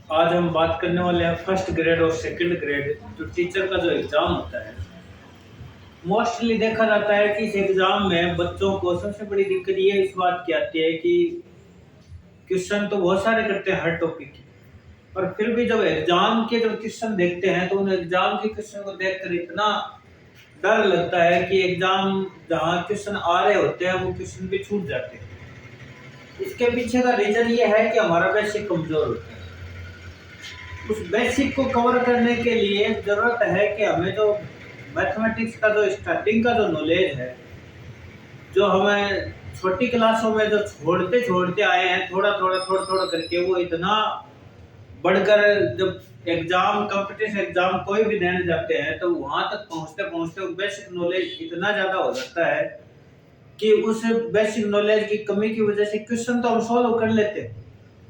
आज हम बात करने वाले हैं फर्स्ट ग्रेड और सेकंड ग्रेड जो टीचर का जो एग्ज़ाम होता है। मोस्टली देखा जाता है कि इस एग्ज़ाम में बच्चों को सबसे बड़ी दिक्कत ये इस बात की आती है कि क्वेश्चन तो बहुत सारे करते हैं हर टॉपिक के, पर फिर भी जब एग्ज़ाम के जब क्वेश्चन देखते हैं तो उन एग्ज़ाम के क्वेश्चन को देखकर इतना डर लगता है कि एग्ज़ाम जहाँ क्वेश्चन आ रहे होते हैं वो क्वेश्चन भी छूट जाते हैं। इसके पीछे का रीज़न ये है कि हमारा बेसिक कमज़ोर होता है। उस बेसिक को कवर करने के लिए ज़रूरत है कि हमें जो मैथमेटिक्स का जो स्टार्टिंग का जो नॉलेज है, जो हमें छोटी क्लासों में जो छोड़ते आए हैं थोड़ा-थोड़ा करके वो इतना बढ़कर जब कॉम्पिटिशन एग्ज़ाम कोई भी देने जाते हैं तो वहाँ तक पहुँचते-पहुँचते बेसिक नॉलेज इतना ज़्यादा हो जाता है कि उस बेसिक नॉलेज की कमी की वज़ह से क्वेश्चन तो हम सॉल्व कर लेते हैं,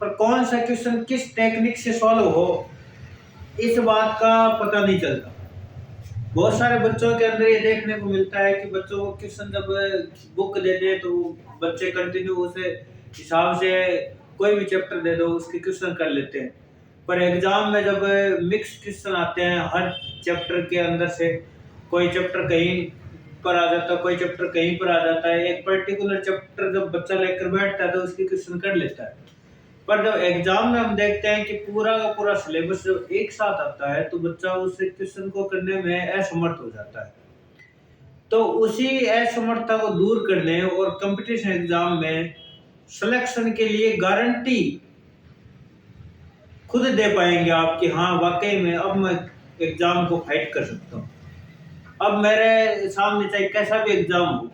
पर कौन सा क्वेश्चन किस टेक्निक से सॉल्व हो इस बात का पता नहीं चलता। बहुत सारे बच्चों के अंदर ये देखने को मिलता है कि बच्चों को क्वेश्चन जब बुक दे दें तो बच्चे कंटिन्यू उस हिसाब से कोई भी चैप्टर दे दो उसके क्वेश्चन कर लेते हैं। पर एग्जाम में जब मिक्स क्वेश्चन आते हैं हर चैप्टर के अंदर से, कोई चैप्टर कहीं पर आ जाता है, कोई चैप्टर कहीं पर आ जाता है, एक पर्टिकुलर चैप्टर जब बच्चा लेकर बैठता है तो उसके क्वेश्चन कर लेता है। पर जब एग्जाम में हम देखते हैं कि पूरा का पूरा सिलेबस जब एक साथ आता है तो बच्चा उस क्वेश्चन को करने में असमर्थ हो जाता है। तो उसी असमर्थता को दूर करने और कंपटीशन एग्जाम में सिलेक्शन के लिए गारंटी खुद दे पाएंगे आप कि हाँ वाकई में अब मैं एग्जाम को फाइट कर सकता हूँ। अब मेरे सामने चाहे कैसा भी एग्जाम हो,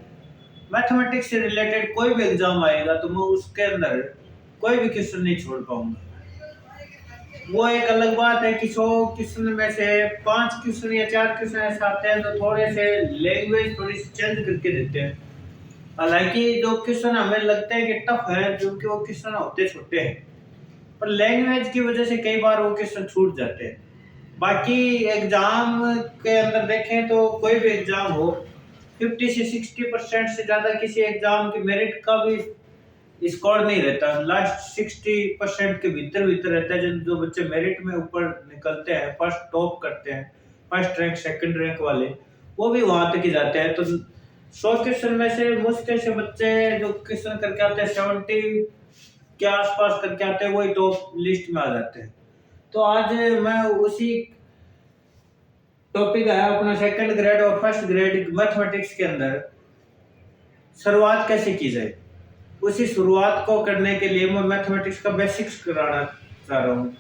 मैथमेटिक्स से रिलेटेड कोई भी एग्जाम आएगा तो मैं उसके अंदर कोई भी क्वेश्चन नहीं छोड़ पाऊंगा। वो एक अलग बात है कि 100 क्वेश्चन में से 5 क्वेश्चन या 4 क्वेश्चन ऐसे आते हैं तो थोड़े से लैंग्वेज थोड़ी सी चेंज करके देते हैं। हालांकि जो क्वेश्चन हमें लगता है कि टफ है क्योंकि वो क्वेश्चन होते छोटे हैं, पर लैंग्वेज की वजह से कई बार वो क्वेश्चन छूट जाते हैं। बाकी एग्जाम के अंदर देखें तो कोई भी एग्जाम हो, 50 से 60% से ज्यादा किसी एग्जाम की मेरिट का भी स्कोर नहीं रहता। लास्ट 60% के भीतर भीतर रहता है। जो बच्चे मेरिट में ऊपर निकलते हैं, फर्स्ट टॉप करते हैं, फर्स्ट रैंक सेकंड रैंक वाले, वो भी वहां तक ही जाते हैं। तो 100 क्वेश्चन में से मुश्किल से बच्चे जो क्वेश्चन करके आते हैं 70 के आसपास करके आते हैं, वही टॉप लिस्ट में आ जाते हैं। तो आज मैं उसी टॉपिक है अपना सेकंड ग्रेड और फर्स्ट ग्रेड मैथमेटिक्स के अंदर शुरुआत कैसे की जाए, उसी शुरुआत को करने के लिए मैं मैथमेटिक्स का बेसिक्स कराना चाह रहा हूँ।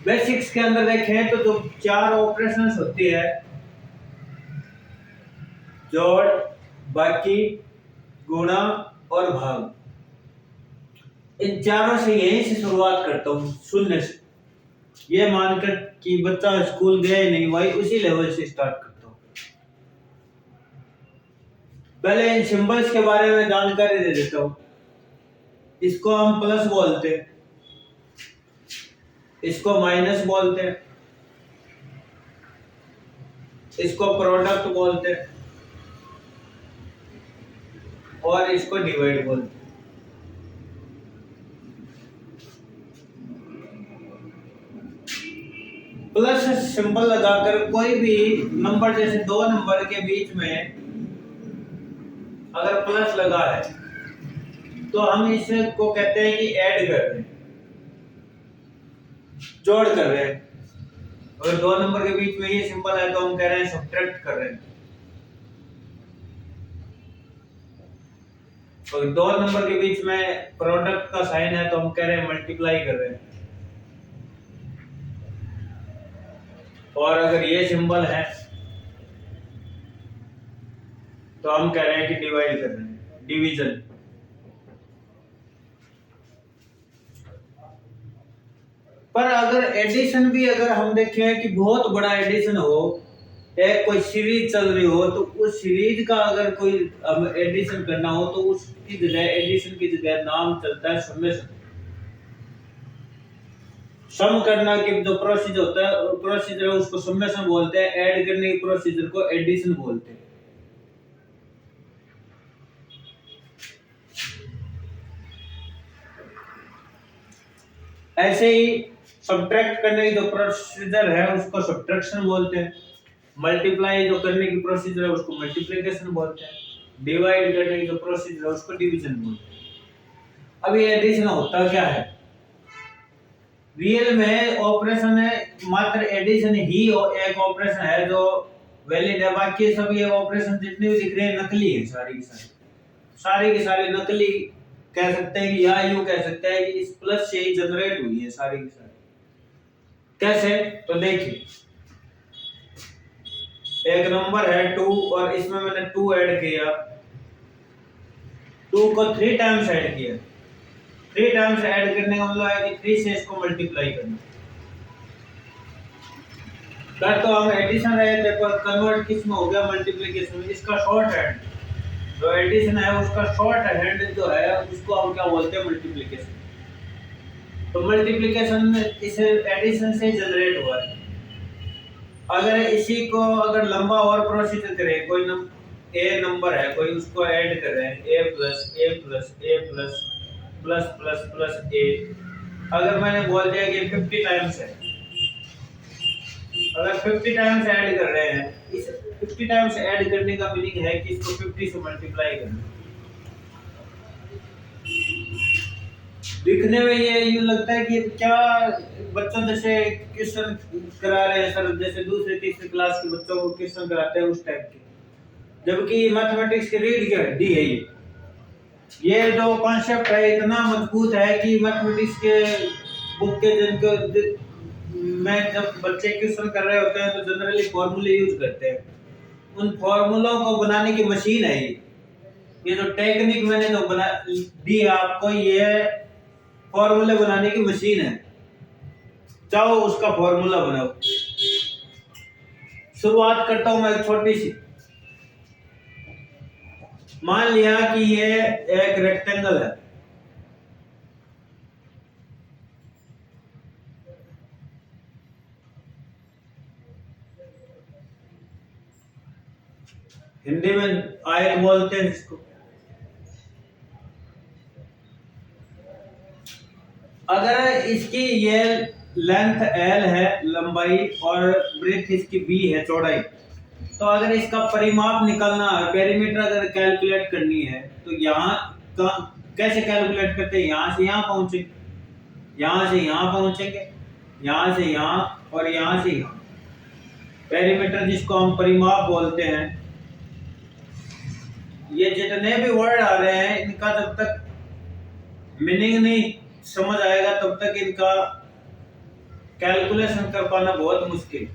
बेसिक्स के अंदर देखें तो जो 4 ऑपरेशंस होती है, जोड़, बाकी, गुणा और भाग, इन चारों से यहीं से शुरुआत करता हूँ, शून्य से। ये मानकर कि बच्चा स्कूल गया ही नहीं, वही उसी लेवल से स्टार्ट करता हूँ। पहले इन सिंबल्स के बारे में जानकारी दे देता हूँ। इसको हम प्लस बोलते हैं, इसको माइनस बोलते हैं, इसको प्रोडक्ट बोलते हैं और इसको डिवाइड बोलते हैं। प्लस सिंबल लगाकर कोई भी नंबर, जैसे 2 नंबर के बीच में अगर प्लस लगा है तो हम इसको कहते हैं कि ऐड कर रहे हैं, जोड़ कर रहे हैं। अगर 2 नंबर के बीच में ये सिंबल है तो हम कह रहे हैं सब्ट्रैक्ट कर रहे हैं। और 2 नंबर के बीच में प्रोडक्ट का साइन है तो हम कह रहे हैं मल्टीप्लाई कर रहे हैं। और अगर ये सिंबल है तो हम कह रहे हैं कि डिवाइड कर रहे हैं, डिवीजन। पर अगर एडिशन भी अगर हम देखें कि बहुत बड़ा एडिशन हो, एक कोई सीरीज चल रही हो, तो उस सीरीज का अगर कोई एडिशन करना हो तो उसकी जगह, एडिशन की जगह नाम चलता है समेशन। सम करना के जो प्रोसीजर होता है, प्रोसीजर है उसको समेशन बोलते हैं, ऐड करने के प्रोसीजर को एडिशन बोलते हैं। ऐसे ही सब्ट्रैक्ट करने की जो प्रोसीजर है उसको सब्ट्रैक्शन बोलते हैं, मल्टीप्लाई जो करने की प्रोसीजर है उसको मल्टीप्लिकेशन बोलते हैं, डिवाइड करने की जो प्रोसीजर है उसको डिवीजन बोलते हैं। अब ये एडिशन होता क्या है? रियल में ऑपरेशन है, मात्र एडिशन ही एक ऑपरेशन है जो वैलिड है, बाकी सब ये ऑपरेशन जितने भी दिख रहे हैं नकली है, सारी की सारी नकली कह सकते हैं कि, या यूं कह सकते हैं कि इस प्लस से ही जनरेट हुई है सारी की सारी। कैसे? तो देखिए, एक नंबर है 2 और इसमें मैंने 2 ऐड किया, 2 को 3 टाइम्स ऐड किया, 3 टाइम्स ऐड करने का मतलब है कि 3 से इसको मल्टीप्लाई करना। कर तो हम एडिशन रहे थे पर कन्वर्ट किस में हो गया? मल्टीप्लिकेशन में। इसका शॉर्ट हैंड जो एडिशन है उसका शॉर्ट हैंड जो है उसको हम क्या बोलते हैं? मल्टीप्लिकेशन। तो मल्टीप्लिकेशन इस एडिशन से जनरेट हुआ है। अगर इसी को अगर लंबा और प्रोसीजर करें, कोई ए नंबर है कोई, उसको ऐड कर रहे हैं ए प्लस ए प्लस ए प्लस प्लस प्लस प्लस ए, अगर मैंने बोल दिया कि 50 टाइम्स है, अगर 50 टाइम्स ऐड कर रहे हैं, इस 50 टाइम्स ऐड करने का मीनिंग है कि इसको 50 से मल्टीप्लाई करना। दिखने में ये यूं लगता है कि क्या बच्चों जैसे क्वेश्चन करा रहे हैं सर, जैसे दूसरे तीसरे क्लास के बच्चों को क्वेश्चन कराते हैं उस टाइप के, जबकि मैथमेटिक्स की रीढ़ की हड्डी है ये जो कॉन्सेप्ट है इतना मजबूत है कि मैथमेटिक्स के बुक के जिनको मैं जब बच्चे क्वेश्चन कर रहे होते हैं तो जनरली फॉर्मूले यूज करते हैं, उन फॉर्मूलों को बनाने की मशीन है ये जो टेक्निक मैंने जो बना दी है आपको, ये फॉर्मूले बनाने की मशीन है, चाहो उसका फॉर्मूला बनाओ। शुरुआत करता हूं मैं एक छोटी सी। मान लिया कि ये एक रेक्टेंगल है, हिंदी में आयत बोलते हैं इसको। अगर इसकी ये लेंथ L है लंबाई और ब्रेथ इसकी B है चौड़ाई, तो अगर इसका परिमाप निकालना है, पेरीमीटर अगर कैलकुलेट करनी है तो यहाँ कैसे कैलकुलेट करते हैं? यहाँ से यहाँ पहुंचेंगे, यहाँ से यहाँ पहुंचेंगे, यहाँ से यहाँ और यहाँ से यहाँ। पेरीमीटर जिसको हम परिमाप बोलते हैं, ये जितने भी वर्ड आ रहे हैं इनका जब तक मीनिंग नहीं समझ आएगा तब तक इनका कैलकुलेशन कर पाना बहुत मुश्किल।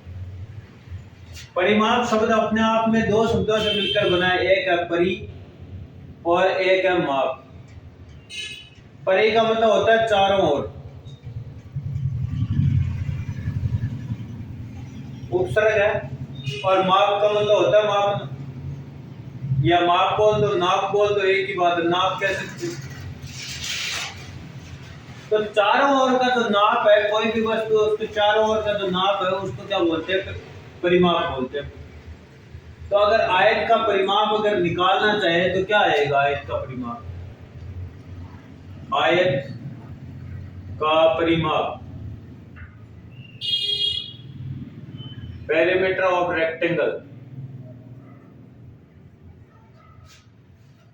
परिमाप शब्द अपने आप में दो शब्दों से मिलकर बना है, एक है परि और एक है माप। परि का मतलब होता है चारों ओर, उपसर्ग है, और माप का मतलब होता है माप, या माप बोल दो नाप बोल दो, एक ही बात है, नाप कह सकते। तो चारों ओर का जो नाप है, कोई भी वस्तु उसके चारों ओर का जो नाप है उसको क्या बोलते हैं? परिमाप बोलते हैं। तो अगर आयत का परिमाप अगर निकालना चाहे तो क्या आएगा? आयत का परिमाप, आयत का परिमाप, पेरीमीटर ऑफ रेक्टेंगल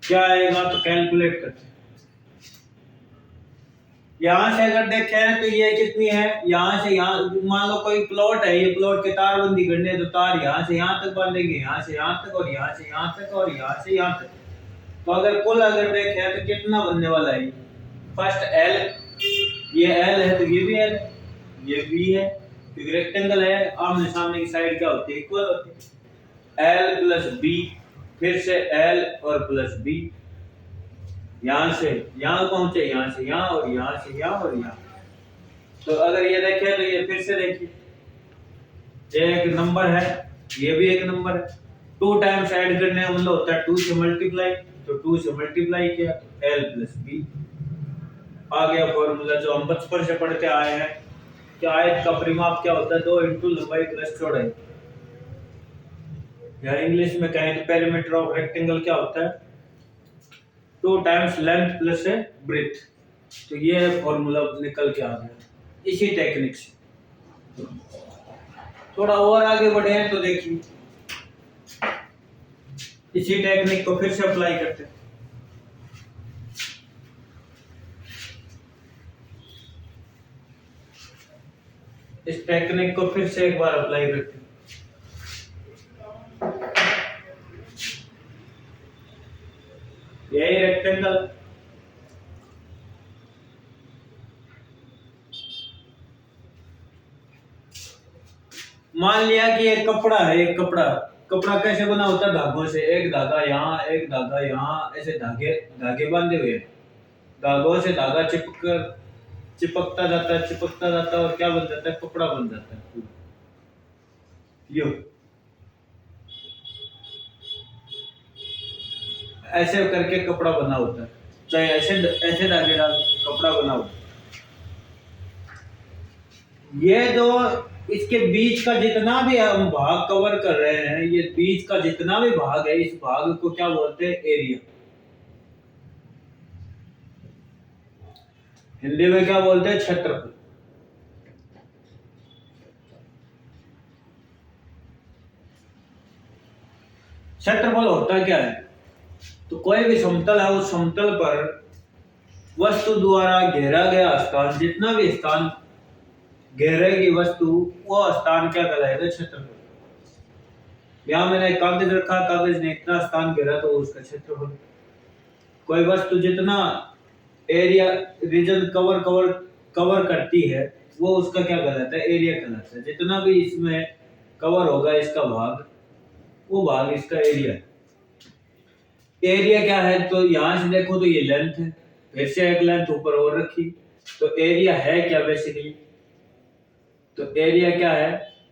क्या आएगा? तो कैलकुलेट करते हैं। यहां से अगर देखें तो ये कितनी है, यहां से यहां, मान लो कोई प्लॉट है, ये प्लॉट के तारबंदी करनी है तो तार यहां से यहां तक बांधेंगे, यहां से यहां तक और यहां से यहां तक और यहां से यहां तक। तो अगर कुल अगर देखें तो कितना बनने वाला है? फर्स्ट L, ये L है तो ये भी L, ये भी है, क्योंकि रेक्टेंगल है, आमने सामने की साइड क्या होती है? इक्वल होती है। L प्लस B, फिर से L और प्लस B, यहां से यहां पहुंचे, यहां से यहां और यहां से यहां और यहां। तो अगर ये देखें तो ये फिर से देखिए, एक नंबर है, ये भी एक नंबर है, 2 टाइम्स ऐड करने का मतलब होता है 2 से मल्टीप्लाई, तो 2 से मल्टीप्लाई किया तो L प्लस B आ गया फॉर्मूला जो हम बचपन से पढ़ते आए हैं कि आयत का परिमाप क्या होता है? 2 इंटू लंबाई प्लस चौड़ाई, या इंग्लिश में कहें तो पेरीमीटर ऑफ रेक्टेंगल क्या होता है? 2 टाइम्स लेंथ प्लस ब्रेथ। तो ये फॉर्मूला निकल के आ गया। इसी टेक्निक से। थोड़ा और आगे बढ़े हैं तो देखिए इसी टेक्निक को फिर से अप्लाई करते हैं। इस टेक्निक को फिर से एक बार अप्लाई करते हैं। यही रेक्टेंगल मान लिया कि एक कपड़ा है, एक कपड़ा कपड़ा कैसे बना होता है? धागों से। एक धागा यहाँ, एक धागा यहाँ, ऐसे धागे धागे बांधे हुए। धागों से धागा चिपकता जाता है, चिपकता जाता है और क्या बन जाता है? कपड़ा बन जाता है। यो ऐसे करके कपड़ा बना होता है, चाहे ऐसे ऐसे धागे डाल कपड़ा बना होता है। ये जो इसके बीच का जितना भी हम भाग कवर कर रहे हैं, ये बीच का जितना भी भाग है, इस भाग को क्या बोलते हैं? एरिया। हिंदी में क्या बोलते हैं? क्षेत्रफल। क्षेत्रफल होता क्या है? तो कोई भी समतल है, उस समतल पर वस्तु द्वारा घेरा गया स्थान, जितना भी स्थान घेरेगी वस्तु, वो स्थान क्या कहलाएगा? क्षेत्रफल। यहाँ मैंने कागज रखा, कागज ने इतना स्थान घेरा तो उसका क्षेत्रफल। कोई वस्तु जितना एरिया रीजन कवर करती है, वो उसका क्या कहलाता है? एरिया कहलाता है। जितना भी इसमें कवर होगा इसका भाग, वो भाग इसका एरिया है। एरिया क्या है? तो यहां से देखो तो ये लेंथ है, फिर से एक लेंथ ऊपर और रखी, तो एरिया है क्या बेसिकली? तो एरिया क्या है?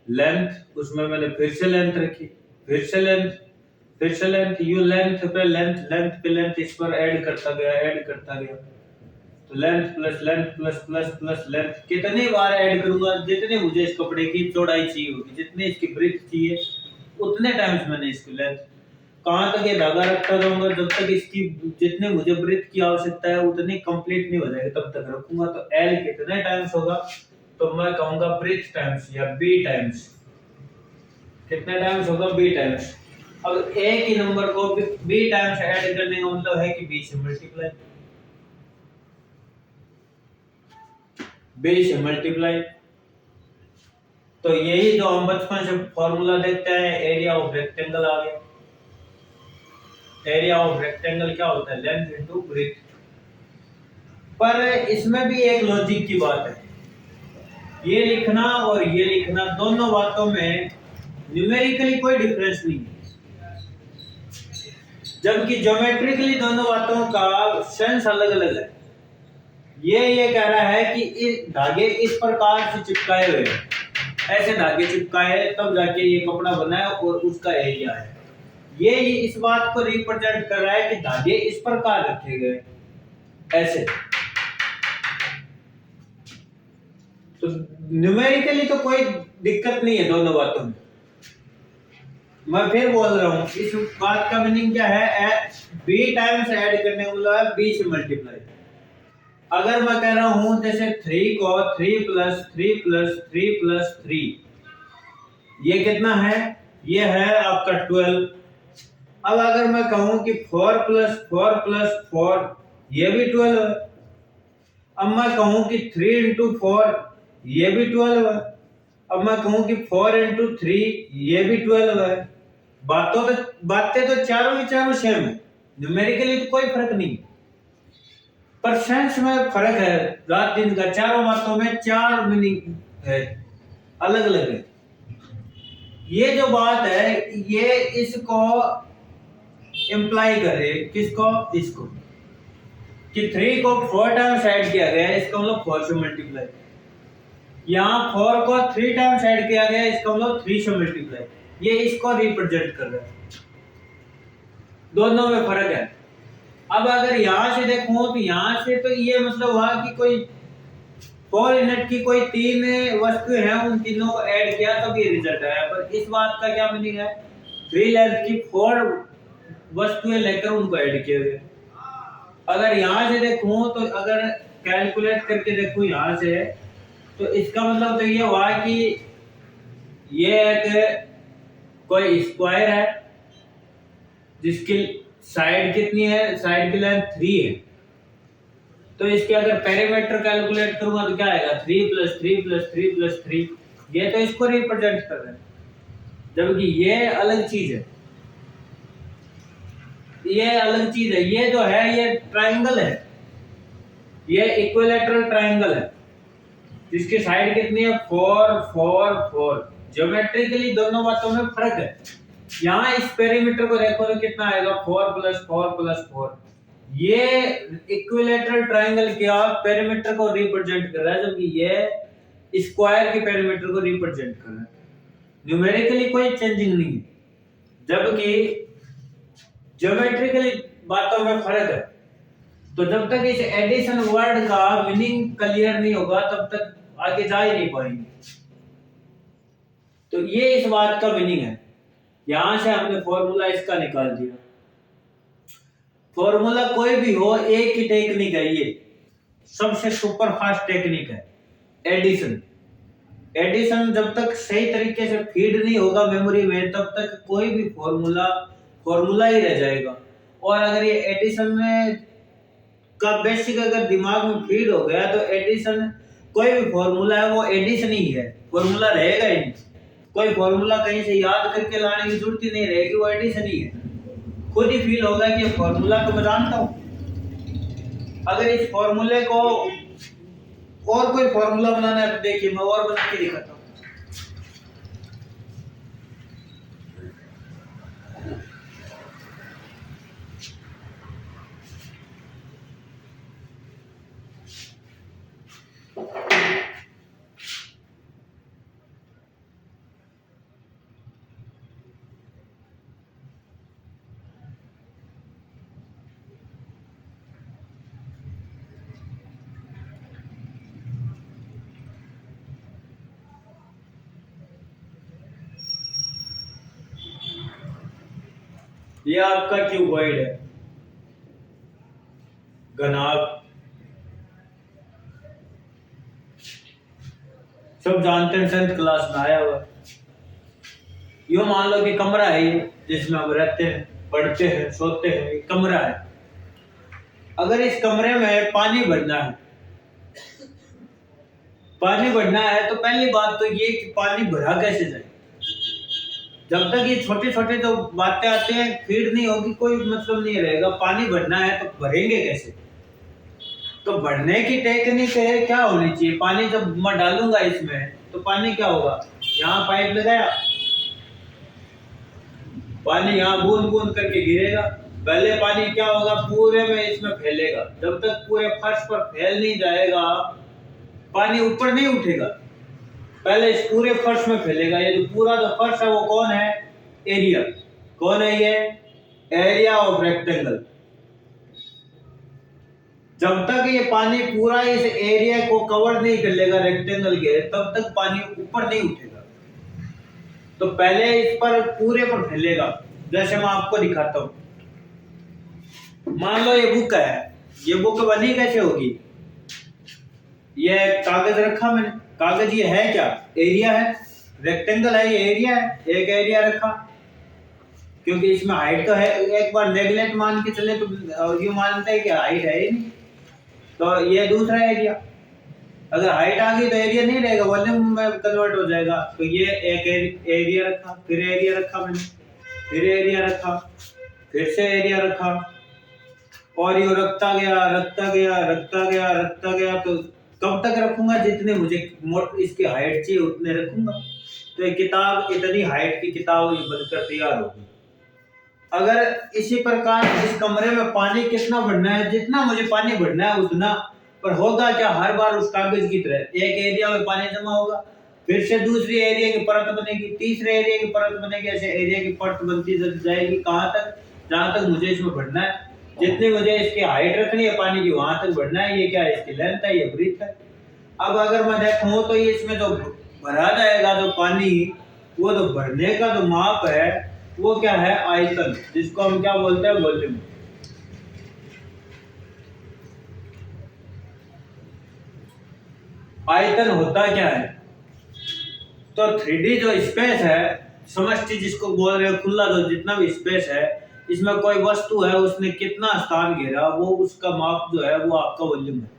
लेंथ। उसमें मैंने फिर से लेंथ रखी, फिर से लेंथ, फिर से लेंथ, यू लेंथ पे लेंथ, लेंथ पे लेंथ, इस पर ऐड करता गया, ऐड करता गया। तो length plus length plus plus plus length, कितनी बार ऐड करूंगा? जितने मुझे इस कपड़े की चौड़ाई चाहिए होगी, जितनी इसकी ब्रेथ चाहिए, उतने टाइम्स मैंने इसकी लेंथ। कहां तक ये धागा रखता जाऊंगा? जब तक इसकी जितने मुझे ब्रेथ की आवश्यकता है उतनी कंप्लीट नहीं हो जाएगी, तब तक रखूंगा। तो एल कितने टाइम्स होगा? तो मैं कहूंगा ब्रेथ टाइम्स या बी टाइम्स। कितने टाइम्स होगा? B times. अब एक ही नंबर को बी टाइम्स ऐड करने का मतलब है कि बी से मल्टीप्लाई, बी से मल्टीप्लाई। तो यही जो हम बचपन से फॉर्मूला देखते हैं, एरिया ऑफ रेक्टेंगल आ गया। एरिया ऑफ रेक्टेंगल क्या होता है? Length into breadth. पर इसमें भी एक लॉजिक की बात है, ये लिखना और ये लिखना, दोनों बातों में न्यूमेरिकली कोई डिफरेंस नहीं है, जबकि ज्योमेट्रिकली दोनों बातों का सेंस अलग अलग है। ये कह रहा है कि इस धागे इस प्रकार से चिपकाए हुए, ऐसे धागे चिपकाए तब जाके ये कपड़ा बना है और उसका एरिया है। ये इस बात को रिप्रेजेंट कर रहा है कि धागे इस प्रकार रखे गए ऐसे। तो न्यूमेरिकली तो कोई दिक्कत नहीं है दोनों बातों में। मैं फिर बोल रहा हूं, इस बात का मीनिंग क्या है? बी टाइम्स ऐड करने वाला है बी से मल्टीप्लाई। अगर मैं कह रहा हूं जैसे 3 को 3 प्लस 3 प्लस 3 प्लस 3, ये कितना है? ये है आपका 12। अब अगर मैं कहूं कि 4 प्लस 4 प्लस 4, ये भी 12 है। अब मैं कहूं कि 3 इंटू 4, ये भी 12 है। अब मैं कहूं कि 4 इंटू 3, ये भी 12 है। बातें तो चारों ही चारों सेम है, न्यूमेरिकली तो कोई फर्क नहीं, पर सेंस में फर्क है। रात दिन का चारों बातों में चार मीनिंग है, अलग अलग है। ये जो बात है ये इसको इंप्लाई करे, किसको? इसको, कि 3 को 4 टाइम्स ऐड किया गया है, इसका मतलब 4 से मल्टीप्लाई। यहाँ 4 को 3 टाइम्स ऐड किया गया है, इसका मतलब 3 से मल्टीप्लाई। ये इसको रिप्रेजेंट कर रहा है, दोनों में फर्क है। अब अगर यहां से देखूं तो यहां से तो ये मतलब हुआ कि कोई 4 यूनिट की कोई 3 वस्तु हैं, उन तीनों को ऐड किया तब ये रिजल्ट आया। पर इस बात का क्या मीनिंग है? 3 लेंथ की 4 वस्तुएं लेकर उनको ऐड किया गया। अगर यहां से देखूं तो अगर कैलकुलेट करके देखूं यहां से, तो इसका मतलब तो ये हुआ कि ये एक कोई स्क्वायर है जिसकी साइड कितनी है, साइड की लेंथ 3 है। तो इसके अगर पेरीमीटर कैलकुलेट करूंगा तो क्या आएगा, 3 + 3 + 3 + 3। ये तो इसको रिप्रेजेंट कर रहा है, जबकि ये अलग चीज है, ये अलग चीज है। ये जो है ये ट्रायंगल है, ये इक्विलैटरल ट्रायंगल है जिसकी साइड कितनी है, 4 4 4। ज्योमेट्रिकली दोनों बातों में फर्क है। यहाँ इस पेरीमीटर को देखो तो कितना आएगा, 4 + 4 + 4। ये इक्विलैटरल ट्रायंगल क्या पेरीमीटर को रिप्रेजेंट कर रहा है, जबकि ये स्क्वायर के पेरीमीटर को रिप्रेजेंट कर रहा है। न्यूमेरिकली कोई चेंजिंग नहीं है, जबकि ज्योमेट्रिकली बातों में फर्क है। तो जब तक इस एडिशन वर्ड का मीनिंग क्लियर नहीं होगा तब तक आगे जा ही नहीं पाएंगे। तो ये इस बात का मीनिंग है। यहां से हमने फॉर्मूला इसका निकाल दिया। फॉर्मूला कोई भी हो, एक ही टेक्निक है, ये सबसे सुपर फास्ट टेक्निक है, एडिशन। एडिशन जब तक सही तरीके से फीड नहीं होगा मेमोरी में तब तक कोई भी फॉर्मूला ही रह जाएगा। और अगर ये एडिशन में का बेसिक अगर दिमाग में फीड हो गया तो एडिशन, कोई भी फॉर्मूला है वो एडिशन ही है, फॉर्मूला रहेगा ही नहीं। कोई फॉर्मूला कहीं से याद करके लाने की जरूरत ही नहीं रहेगी, वो एडिशन ही है। खुद ही फील होगा कि फॉर्मूला तो मैं जानता हूं। अगर इस फॉर्मूले को और कोई फॉर्मूला बनाना है तो देखिए मैं और बना के दिखाता हूं। ये आपका क्यूबॉइड है, घनाभ। सब जानते हैं, 10th क्लास में आया हुआ। यूं मान लो कि कमरा है ये जिसमें हम रहते हैं, पढ़ते हैं, सोते हैं, एक कमरा है। अगर इस कमरे में पानी भरना है, तो पहली बात तो ये कि पानी भरा कैसे जाए। जब तक ये छोटे छोटे जो बातें आते हैं फीड नहीं होगी, कोई मतलब नहीं रहेगा। पानी भरना है तो भरेंगे कैसे, तो भरने की टेक्निक है क्या होनी चाहिए। पानी जब मैं डालूंगा इसमें तो पानी क्या होगा, यहाँ पाइप लगाया, पानी यहाँ बूंद बूंद करके गिरेगा। पहले पानी क्या होगा, पूरे में इसमें फैलेगा। जब तक पूरे फर्श पर फैल नहीं जाएगा पानी ऊपर नहीं उठेगा, पहले इस पूरे फर्श में फैलेगा। ये जो पूरा जो फर्श है वो कौन है, एरिया। कौन है ये, एरिया ऑफ रेक्टेंगल। जब तक ये पानी पूरा इस एरिया को कवर नहीं कर लेगा रेक्टेंगल के, तब तक पानी ऊपर नहीं उठेगा। तो पहले इस पर पूरे पर फैलेगा। जैसे मैं आपको दिखाता हूं, मान लो ये बुक है, ये बुक बनी कैसे होगी, ये कागज रखा मैंने, कागज ये है क्या, एरिया है, रेक्टेंगल है, ये एरिया है, एक एरिया रखा। क्योंकि इसमें हाइट तो है, एक बार नेगलेक्ट मान के चले तो ये मानते हैं कि हाइट है ही नहीं, तो ये दूसरा एरिया। अगर हाइट आ गई तो एरिया नहीं रहेगा, वॉल्यूम में कन्वर्ट हो जाएगा। तो ये एक एरिया रखा, फिर एरिया रखा मैंने, फिर एरिया रखा, फिर से एरिया रखा, और ये रखता गया रखता गया रखता गया रखता गया। तो कब तक रखूंगा, जितने मुझे इसकी हाइट चाहिए उतने रखूंगा। तो ये किताब इतनी हाइट की किताब बनकर तैयार होगी। अगर इसी प्रकार इस कमरे में पानी कितना भरना है, जितना मुझे पानी भरना है उतना, पर होगा क्या, हर बार उस कागज की तरह एक एरिया में पानी जमा होगा, फिर से दूसरी एरिया की परत बनेगी, तीसरे एरिया की परत बनेगी, ऐसे एरिया की परत बनती जाएगी। कहां तक, जहां तक मुझे इसमें भरना है। जितनी मुझे इसकी हाइट रखनी है पानी की, वहां तक भरना है। ये क्या है, इसकी लेंथ है, ये ब्रीथ है। अब अगर मैं देखूं तो ये इसमें जो भरा जाएगा जो पानी, वो जो भरने का जो माप है वो क्या है, आयतन, जिसको हम क्या बोलते हैं, वॉल्यूम। आयतन होता क्या है? तो 3D जो स्पेस है, समष्टि जिसको बोल रहे हो, खुला जो जितना भी स्पेस है, इसमें कोई वस्तु है, उसने कितना स्थान घेरा, वो उसका माप जो है वो आपका वॉल्यूम है।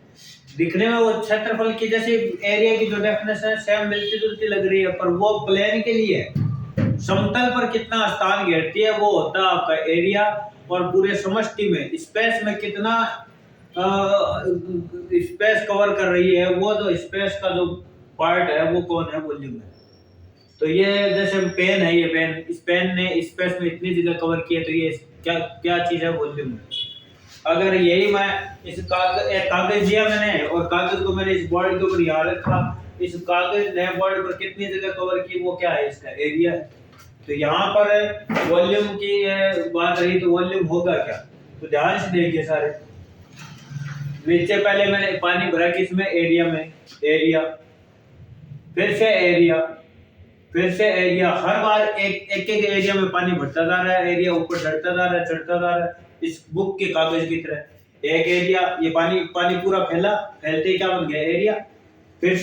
दिखने में वो क्षेत्रफल की जैसे एरिया की जो डेफिनेशन है सेम मिलती जुलती लग रही है, पर वो प्लेन के लिए है। समतल पर कितना स्थान घेरती है वो होता है आपका एरिया, और पूरे समष्टि में स्पेस में कितना स्पेस कवर कर रही है, वो जो स्पेस का जो पार्ट है वो कौन है? वॉल्यूम है। तो ये जैसे पेन है, ये पेन, इस पेन ने स्पेस में इतनी जगह कवर की है, तो ये क्या क्या चीज है? वॉल्यूम है। अगर यही मैं इस कागज दिया मैंने, और कागज को मैंने इस बोर्ड के ऊपर यहाँ रखा, इस कागज ने बोर्ड पर कितनी जगह कवर की, वो क्या है? इसका एरिया है। तो यहाँ पर वॉल्यूम की बात रही, तो वॉल्यूम होगा क्या? तो ध्यान से देखिए सारे, नीचे पहले मैंने पानी भरा किसमें? एरिया में, एरिया, फिर से एरिया, फिर से एरिया। हर बार एक एरिया में पानी भरता जा रहा है, एरिया ऊपर चढ़ता जा रहा है, चढ़ता जा रहा है, इस बुक के कागज की तरह। एक एरिया, ये पानी पानी पूरा फैला, फैलते ही क्या बन गया? एरिया। फिर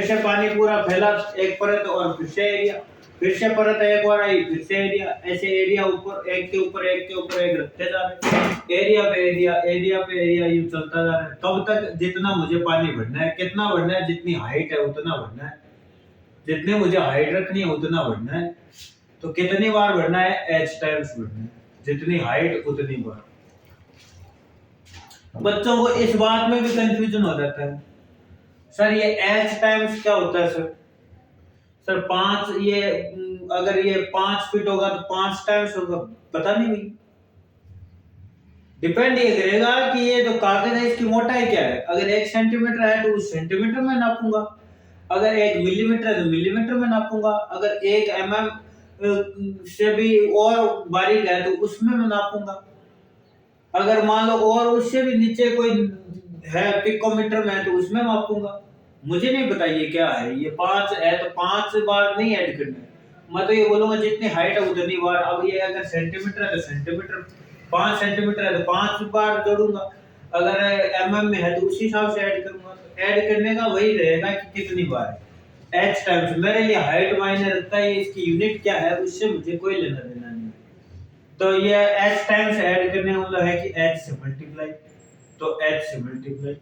से पानी पूरा फैला, एक परत, और फिर से एरिया, फिर से परत एक और आई, फिर से एरिया। ऐसे एरिया ऊपर एक के ऊपर एक के ऊपर एक रखते जा रहे, एरिया पे एरिया, एरिया पे एरिया, यूं चलता जा रहा है। कब तक? जितना मुझे पानी भरना है। कितना भरना है? जितनी हाइट है उतना भरना है, जितने मुझे हाइट रखनी है उतना भरना है। तो कितनी बार भरना है? h टाइम्स भरना है, जितनी हाइट उतनी बार। बच्चों को इस बात में भी कंफ्यूजन हो जाता है, सर ये h टाइम्स क्या होता है? सर 5, ये अगर ये 5 फीट होगा तो 5 टाइम्स होगा, पता नहीं भाई। डिपेंड ये करेगा कि ये जो कागज है इसकी मोटाई क्या है। अगर 1 सेंटीमीटर है तो उस सेंटीमीटर में नापूंगा, अगर 1 मिलीमीटर है तो मिलीमीटर में नापूंगा, अगर 1 mm से भी और बारीक है तो उसमें मैं नापूंगा, अगर मान लो और उससे भी नीचे कोई है पिकोमीटर में तो उसमें मापूंगा। मुझे नहीं पता ये क्या है, ये 5 है तो 5 बार नहीं ऐड करना है, मैं तो ये बोलूंगा जितनी हाइट है उतनी बार। अब ये अगर सेंटीमीटर है तो सेंटीमीटर, 5 सेंटीमीटर है तो 5 बार जोड़ूंगा, अगर mm में है तो उसी हिसाब से ऐड करूंगा। तो ऐड करने का वही रहेगा कि कितनी बार है। h टाइम्स मेरे लिए हाइट मायने रखता है, इसकी यूनिट क्या है उससे मुझे कोई लेना देना नहीं। तो ये h टाइम्स ऐड करने का मतलब है कि h से मल्टीप्लाई, तो h से मल्टीप्लाई।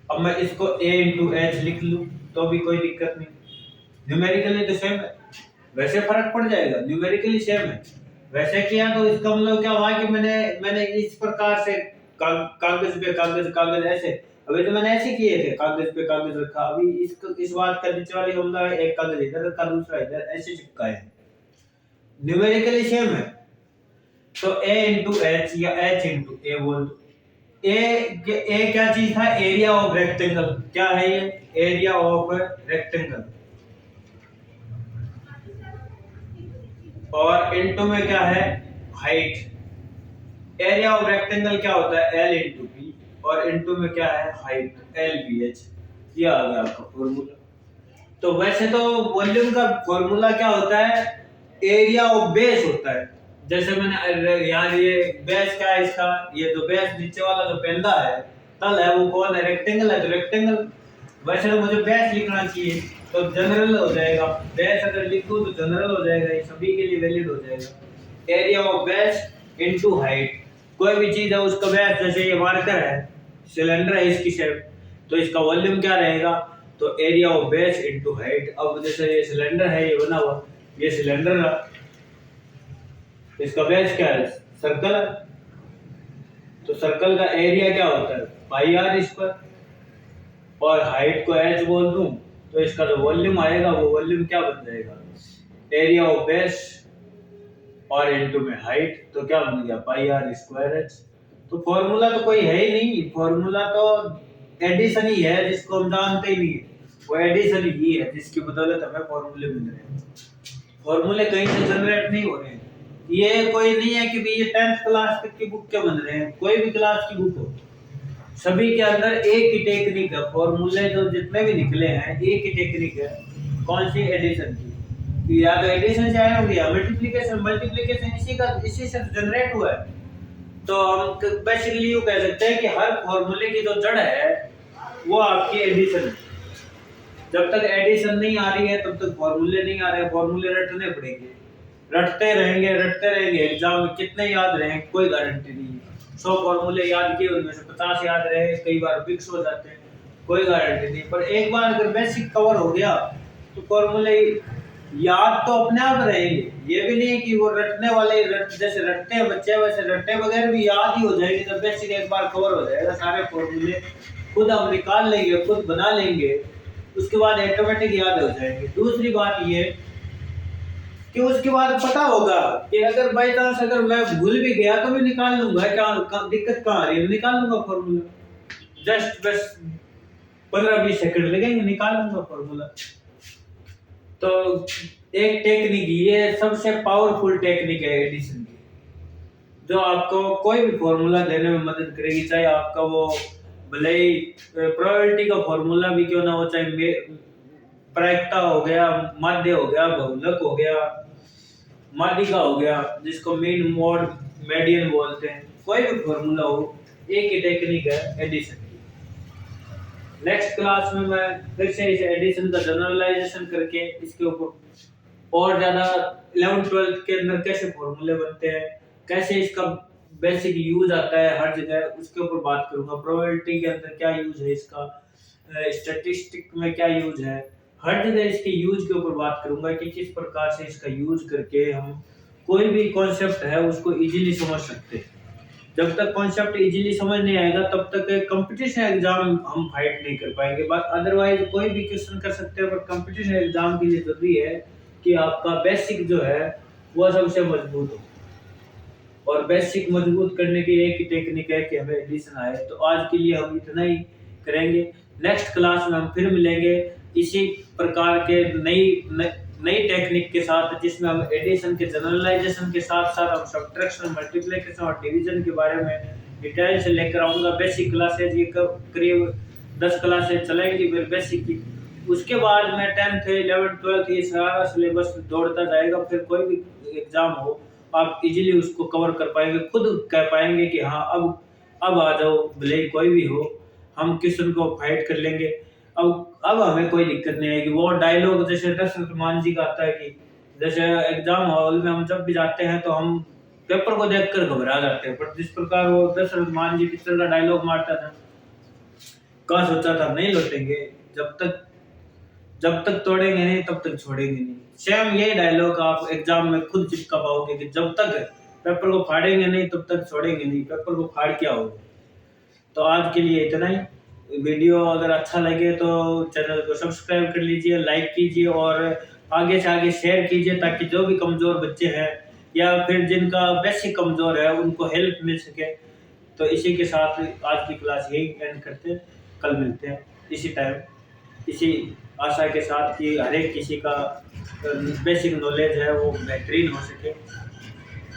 अब मैं इसको a into h लिख लूं तो भी कोई दिक्कत नहीं, न्यूमेरिकली तो सेम है, वैसे फर्क पड़ जाएगा, न्यूमेरिकली सेम है। वैसे किया तो इसका मतलब क्या हुआ कि मैंने इस प्रकार से कागज पे कागज कागज ऐसे, अभी तो मैंने ऐसे किए थे, कागज पे कागज रखा। अभी इस बात का नीचे वाली मतलब है एक कागज इधर रखा दूसरा इधर, ऐसे चिपकाए है, न्यूमेरिकली सेम है। तो a into h या h into a बोल दो। a क्या चीज था? Area of rectangle. क्या है ये? Area of rectangle. और इनटू में क्या है? हाइट। एरिया ऑफ रेक्टेंगल क्या होता है? l into b, और इनटू में क्या है? Height, lbh। ये आ गया आपका फॉर्मूला। तो वैसे तो वॉल्यूम का फॉर्मूला क्या होता है? एरिया ऑफ बेस होता है। जैसे मैंने यहाँ ये बेस क्या है इसका? ये जो बेस नीचे वाला जो पेंदा है, तल है, वो कौन है? रेक्टेंगल है, तो रेक्टेंगल। वैसे तो मुझे बेस लिखना चाहिए तो जनरल हो जाएगा, बेस अगर लिखूं तो जनरल हो जाएगा, ये सभी के लिए वैलिड हो जाएगा। Area of base into height. कोई भी चीज है उसका बेस, जैसे ये मार्कर है, सिलेंडर है इसकी शेप, तो इसका वॉल्यूम क्या रहेगा? तो area of base into height. अब जैसे ये सिलेंडर है, ये बना हुआ, ये सिलेंडर है, इसका बेस क्या है? सर्कल है, तो सर्कल का एरिया क्या होता है? पाई आर स्क्वायर। और हाइट को h बोल दूं तो इसका जो वॉल्यूम आएगा वो वॉल्यूम क्या बन जाएगा? एरिया ऑफ बेस और इनटू में हाइट, तो क्या बन गया? पाई आर स्क्वायर h। तो फॉर्मूला तो कोई है ही नहीं, फॉर्मूला तो एडिशन ही है जिसको हम जानते ही नहीं है, वो एडिशन ही है जिसकी बदौलत हमें फॉर्मूले मिल रहे हैं। फॉर्मूले कहीं से जनरेट नहीं हो रहे हैं। ये कोई नहीं है कि भाई ये 10th क्लास तक की बुक के बन रहे हैं, कोई भी क्लास की बुक हो, सभी के अंदर एक ही टेक्निक है। फॉर्मूले जो जितने भी निकले हैं एक ही टेक्निक है। कौन सी? एडिशन की। या तो एडिशन से आया होगा, मल्टीप्लिकेशन, मल्टीप्लिकेशन इसी से जनरेट हुआ है। तो हम बेसिकली यूं कह सकते हैं कि हर फॉर्मूले की जो जड़ है वो आपकी एडिशन है। जब तक एडिशन नहीं आ रही है तब तक फॉर्मूले नहीं आ रहे, फॉर्मूले रटने पड़ेंगे, रटते रहेंगे। एग्जाम में कितने याद रहें कोई गारंटी नहीं है। 100 फॉर्मूले याद किए उनमें से 50 याद रहे, कई बार फिक्स हो जाते हैं, कोई गारंटी नहीं। पर एक बार अगर बेसिक कवर हो गया तो फॉर्मूले याद तो अपने आप रहेंगे। ये भी नहीं कि वो रटने वाले जैसे रटते हैं बच्चे वैसे रटने बगैर भी याद ही हो जाएगी। जब बेसिक एक बार कवर हो जाएगा, सारे फॉर्मूले खुद हम निकाल लेंगे, खुद बना लेंगे, उसके बाद ऑटोमेटिक याद हो जाएंगे। दूसरी बात ये कि उसके बाद पता होगा कि अगर बाई चांस अगर मैं भूल भी गया तो मैं निकाल लूंगा, क्या दिक्कत कहाँ आ रही है, निकाल लूंगा फॉर्मूला। जस्ट बस 15-20 सेकंड लगेंगे, निकाल लूंगा फॉर्मूला। तो एक टेक्निक, ये सबसे पावरफुल टेक्निक है एडिशन की, जो आपको कोई भी फॉर्मूला देने में मदद करेगी। चाहे आपका वो भले ही प्रोबेबिलिटी का फॉर्मूला भी क्यों ना हो, चाहे प्रायिकता हो गया, माध्य हो गया, बहुलक हो गया, माध्यिका हो गया, जिसको मीन मोड मीडियन बोलते हैं, कोई भी फॉर्मूला हो, एक ही टेक्निक है एडिशन की। नेक्स्ट क्लास में मैं फिर से इस एडिशन का जनरलाइजेशन करके इसके ऊपर और ज्यादा 11th-12th के अंदर कैसे फॉर्मूले बनते हैं, कैसे इसका बेसिक यूज आता है हर जगह, उसके ऊपर बात करूंगा। प्रोबेबिलिटी के अंदर क्या यूज है इसका, स्टैटिस्टिक में क्या यूज है, हर जगह इसके यूज के ऊपर बात करूंगा कि किस प्रकार से इसका यूज करके हम कोई भी कॉन्सेप्ट है उसको इजीली समझ सकते हैं। जब तक कॉन्सेप्ट इजीली समझ नहीं आएगा तब तक कंपटीशन एग्जाम हम फाइट नहीं कर पाएंगे। बट अदरवाइज कोई भी क्वेश्चन कर सकते हैं, बट कंपटीशन एग्जाम के लिए जरूरी है कि आपका बेसिक जो है वो सबसे मजबूत हो। और बेसिक मजबूत करने की एक ही टेक्निक है कि हमें एडिशन आए। तो आज के लिए हम इतना ही करेंगे। नेक्स्ट क्लास में हम फिर मिलेंगे इसी प्रकार के नई टेक्निक के साथ, जिसमें हम एडिशन के जनरलाइजेशन के साथ साथ हम सब्ट्रैक्शन, मल्टीप्लिकेशन और डिवीजन के बारे में डिटेल से लेकर आऊंगा। बेसिक क्लासेज ये करीब 10 क्लासेज चलेंगी फिर बेसिक की। उसके बाद में 10th 11th 12th ये सारा सिलेबस दौड़ता जाएगा। फिर कोई भी एग्जाम हो आप इजीली उसको कवर कर पाएंगे, खुद कह पाएंगे कि हाँ अब आ जाओ, भले ही कोई भी हो, हम क्वेश्चन को फाइट कर लेंगे। अब हमें कोई दिक्कत नहीं आएगी। वो डायलॉग जैसे दशरथ मान जी का आता है कि जैसे एग्जाम हॉल में हम जब भी जाते हैं तो हम पेपर को देखकर घबरा जाते हैं, पर जिस प्रकार वो दशरथ मान जी पिक्चर का डायलॉग मारता था, कहाँ सोचा था नहीं लौटेंगे, जब तक तोड़ेंगे नहीं तब तक छोड़ेंगे नहीं। सेम ये डायलॉग आप एग्जाम में खुद चिपका पाओगे कि जब तक पेपर को फाड़ेंगे नहीं तब तक छोड़ेंगे नहीं, पेपर को फाड़ क्या होगा। तो आज के लिए इतना ही। वीडियो अगर अच्छा लगे तो चैनल को सब्सक्राइब कर लीजिए, लाइक कीजिए और आगे से आगे शेयर कीजिए, ताकि जो भी कमज़ोर बच्चे हैं या फिर जिनका बेसिक कमज़ोर है उनको हेल्प मिल सके। तो इसी के साथ आज की क्लास यही एंड करते हैं। कल मिलते हैं इसी टाइम, इसी आशा के साथ कि हर एक किसी का बेसिक नॉलेज है वो बेहतरीन हो सके।